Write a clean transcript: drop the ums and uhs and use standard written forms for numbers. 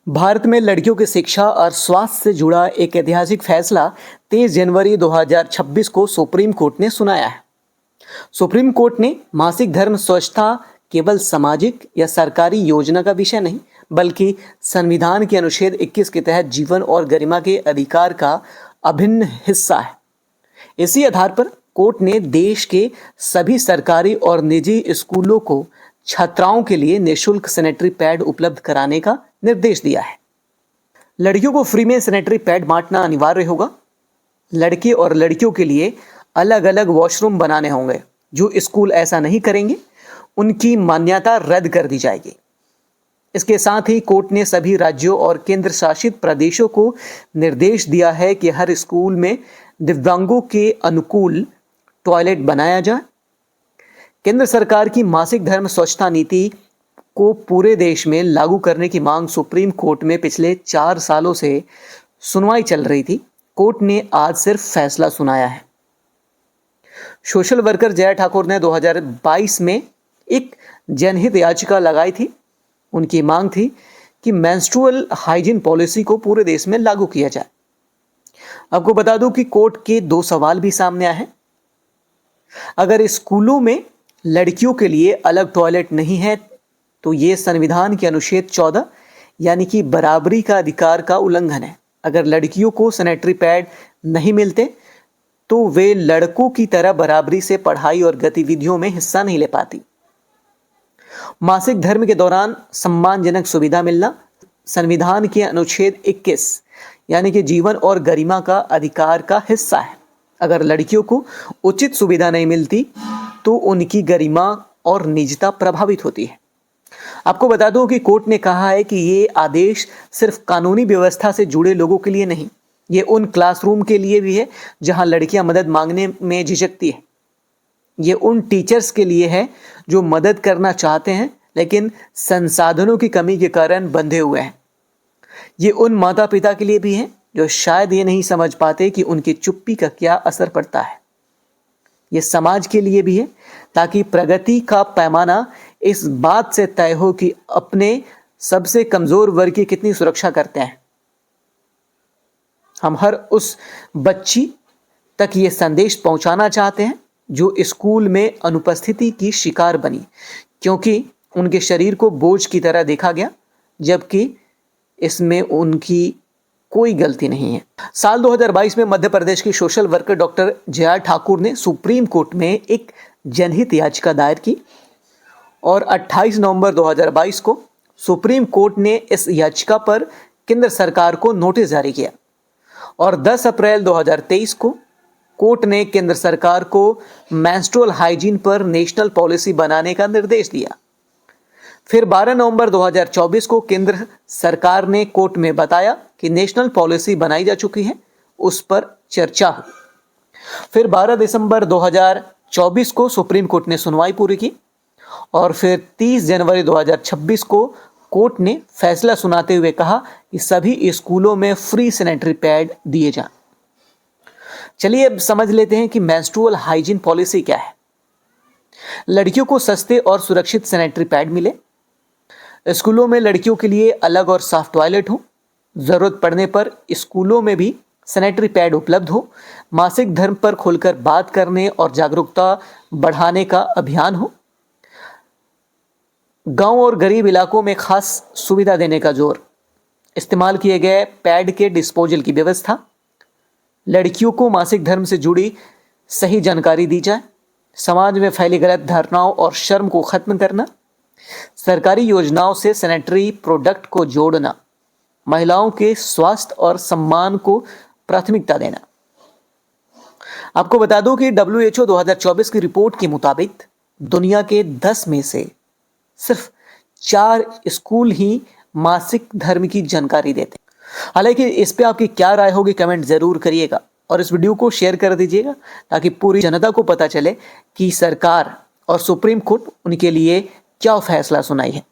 भारत में लड़कियों की शिक्षा और स्वास्थ्य से जुड़ा एक ऐतिहासिक फैसला 23 जनवरी 2026 को सुप्रीम कोर्ट ने सुनाया है। सुप्रीम कोर्ट ने मासिक धर्म स्वच्छता केवल सामाजिक या सरकारी योजना का विषय नहीं, बल्कि संविधान के अनुच्छेद 21 के तहत जीवन और गरिमा के अधिकार का अभिन्न हिस्सा है। इसी आधार पर कोर्ट ने देश के सभी सरकारी और निजी स्कूलों को छात्राओं के लिए निःशुल्क सैनिटरी पैड उपलब्ध कराने का निर्देश दिया है। लड़कियों को फ्री में सैनिटरी पैड बांटना अनिवार्य होगा। लड़के और लड़कियों के लिए अलग अलग वॉशरूम बनाने होंगे। जो स्कूल ऐसा नहीं करेंगे उनकी मान्यता रद्द कर दी जाएगी। इसके साथ ही कोर्ट ने सभी राज्यों और केंद्र शासित प्रदेशों को निर्देश दिया है कि हर स्कूल में दिव्यांगों के अनुकूल टॉयलेट बनाया जाए। केंद्र सरकार की मासिक धर्म स्वच्छता नीति को पूरे देश में लागू करने की मांग सुप्रीम कोर्ट में पिछले 4 सालों से सुनवाई चल रही थी। कोर्ट ने आज सिर्फ फैसला सुनाया है। सोशल वर्कर जया ठाकुर ने 2022 में एक जनहित याचिका लगाई थी। उनकी मांग थी कि मेंस्ट्रुअल हाइजीन पॉलिसी को पूरे देश में लागू किया जाए। आपको बता दूं कि कोर्ट के 2 सवाल भी सामने आए हैं। अगर स्कूलों में लड़कियों के लिए अलग टॉयलेट नहीं है तो ये संविधान के अनुच्छेद 14 यानी कि बराबरी का अधिकार का उल्लंघन है। अगर लड़कियों को सैनिटरी पैड नहीं मिलते तो वे लड़कों की तरह बराबरी से पढ़ाई और गतिविधियों में हिस्सा नहीं ले पाती। मासिक धर्म के दौरान सम्मानजनक सुविधा मिलना संविधान के अनुच्छेद 21 यानी कि जीवन और गरिमा का अधिकार का हिस्सा है। अगर लड़कियों को उचित सुविधा नहीं मिलती तो उनकी गरिमा और निजता प्रभावित होती है। आपको बता दूं कि कोर्ट ने कहा है कि ये आदेश सिर्फ कानूनी व्यवस्था से जुड़े लोगों के लिए नहीं, ये उन क्लासरूम के लिए भी है जहां लड़कियां मदद मांगने में झिझकती है। ये उन टीचर्स के लिए है जो मदद करना चाहते हैं लेकिन संसाधनों की कमी के कारण बंधे हुए हैं। ये उन माता पिता के लिए भी है जो शायद ये नहीं समझ पाते कि उनकी चुप्पी का क्या असर पड़ता है। ये समाज के लिए भी है ताकि प्रगति का पैमाना इस बात से तय हो कि अपने सबसे कमजोर वर्ग की कितनी सुरक्षा करते हैं। हम हर उस बच्ची तक ये संदेश पहुंचाना चाहते हैं जो स्कूल में अनुपस्थिति की शिकार बनी क्योंकि उनके शरीर को बोझ की तरह देखा गया, जबकि इसमें उनकी कोई गलती नहीं है। साल 2022 में मध्य प्रदेश की social worker doctor Jaya Thakur ने सुप्रीम कोर्ट में एक जनहित याचिका दायर की और 28 नवंबर 2022 को सुप्रीम कोर्ट ने इस याचिका पर केंद्र सरकार को नोटिस जारी किया और 10 अप्रैल 2023 को कोर्ट ने केंद्र सरकार को मेंस्ट्रुअल हाइजीन पर नेशनल पॉलिसी बनाने का निर्देश दिया। फिर 12 नवंबर 2024 को केंद्र सरकार ने कोर्ट में बताया कि नेशनल पॉलिसी बनाई जा चुकी है, उस पर चर्चा हो। फिर 12 दिसंबर 2024 को सुप्रीम कोर्ट ने सुनवाई पूरी की और फिर 30 जनवरी 2026 को कोर्ट ने फैसला सुनाते हुए कहा कि सभी स्कूलों में फ्री सैनिटरी पैड दिए जाएं। चलिए अब समझ लेते हैं कि मेंस्ट्रुअल हाइजीन पॉलिसी क्या है। लड़कियों को सस्ते और सुरक्षित सैनिटरी पैड मिले, स्कूलों में लड़कियों के लिए अलग और साफ टॉयलेट हो, जरूरत पड़ने पर स्कूलों में भी सैनिटरी पैड उपलब्ध हो, मासिक धर्म पर खुलकर बात करने और जागरूकता बढ़ाने का अभियान हो, गांव और गरीब इलाकों में खास सुविधा देने का जोर, इस्तेमाल किए गए पैड के डिस्पोजल की व्यवस्था, लड़कियों को मासिक धर्म से जुड़ी सही जानकारी दी जाए, समाज में फैली गलत धारणाओं और शर्म को खत्म करना, सरकारी योजनाओं से सैनिटरी प्रोडक्ट को जोड़ना, महिलाओं के स्वास्थ्य और सम्मान को प्राथमिकता देना। आपको बता दूं कि WHO 2024 की रिपोर्ट के मुताबिक दुनिया के 10 में से सिर्फ 4 स्कूल ही मासिक धर्म की जानकारी देते हैं। हालांकि इस पे आपकी क्या राय होगी कमेंट जरूर करिएगा और इस वीडियो को शेयर कर दीजिएगा ताकि पूरी जनता को पता चले कि सरकार और सुप्रीम कोर्ट उनके लिए क्या फैसला सुनाई है।